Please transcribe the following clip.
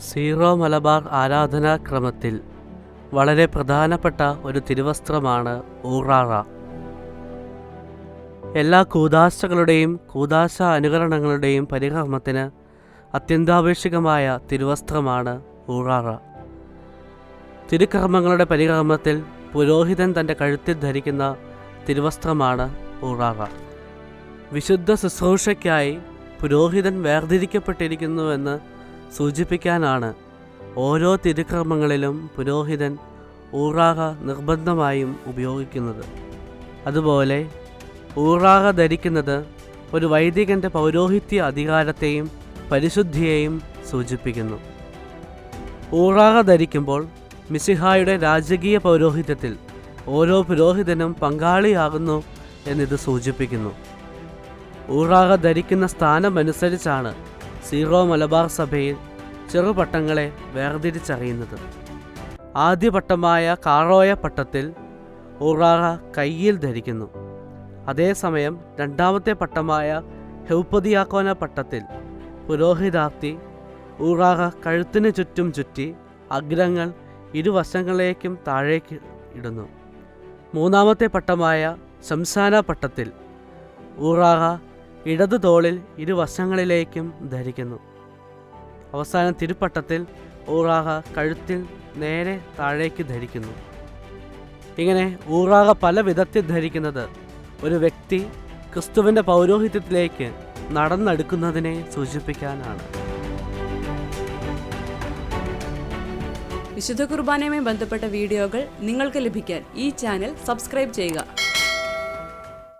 Zero Malabar ആരാധനാക്രമത്തിൽ വളരെ പ്രധാനപ്പെട്ട ഒരു തിരുവസ്ത്രമാണ് ഊറാറ. എല്ലാ കൂദാശകളുടെയും കൂദാശ അനുകരണങ്ങളുടെയും പരികർമ്മത്തിന് അത്യന്താപേക്ഷികമായ തിരുവസ്ത്രമാണ് ഊറാറ. തിരുക്കർമ്മങ്ങളുടെ പരികർമ്മത്തിൽ പുരോഹിതൻ തൻ്റെ കഴുത്തിൽ ധരിക്കുന്ന തിരുവസ്ത്രമാണ് ഊറാറ. വിശുദ്ധ ശുശ്രൂഷയ്ക്കായി പുരോഹിതൻ വേർതിരിക്കപ്പെട്ടിരിക്കുന്നുവെന്ന് സൂചിപ്പിക്കാനാണ് ഓരോ തിരുക്കർമ്മങ്ങളിലും പുരോഹിതൻ ഊറാറ നിർബന്ധമായും ഉപയോഗിക്കുന്നത്. അതുപോലെ ഊറാറ ധരിക്കുന്നത് ഒരു വൈദികൻ്റെ പൗരോഹിത്യ അധികാരത്തെയും പരിശുദ്ധിയെയും സൂചിപ്പിക്കുന്നു. ഊറാറ ധരിക്കുമ്പോൾ മിശിഹായുടെ രാജകീയ പൗരോഹിത്യത്തിൽ ഓരോ പുരോഹിതനും പങ്കാളിയാകുന്നു എന്നിത് സൂചിപ്പിക്കുന്നു. ഊറാറ ധരിക്കുന്ന സ്ഥാനമനുസരിച്ചാണ് സീറോ മലബാർ സഭയിൽ ചെറുപട്ടങ്ങളെ വേർതിരിച്ചറിയുന്നത്. ആദ്യ പട്ടമായ കാറോയ പട്ടത്തിൽ ഊറാറ കയ്യിൽ ധരിക്കുന്നു. അതേസമയം രണ്ടാമത്തെ പട്ടമായ ഹൌപ്പതിയാക്കോന പട്ടത്തിൽ പുരോഹിതാർത്തി ഊറാറ കഴുത്തിന് ചുറ്റും ചുറ്റി അഗ്രങ്ങൾ ഇരുവശങ്ങളിലേക്കും താഴേക്ക് ഇടുന്നു. മൂന്നാമത്തെ പട്ടമായ ശംശാന പട്ടത്തിൽ ഊറാറ ഇടതു തോളിൽ ഇരുവശങ്ങളിലേക്കും ധരിക്കുന്നു. അവസാനം തിരുപ്പട്ടത്തിൽ ഊറാറ കഴുത്തിൽ നേരെ താഴേക്ക് ധരിക്കുന്നു. ഇങ്ങനെ ഊറാറ പല വിധത്തിൽ ധരിക്കുന്നത് ഒരു വ്യക്തി ക്രിസ്തുവിൻ്റെ പൗരോഹിത്യത്തിലേക്ക് നടന്നെടുക്കുന്നതിനെ സൂചിപ്പിക്കാനാണ്. വിശുദ്ധ കുർബാനയുമായി ബന്ധപ്പെട്ട വീഡിയോകൾ നിങ്ങൾക്ക് ലഭിക്കാൻ ഈ ചാനൽ സബ്സ്ക്രൈബ് ചെയ്യുക.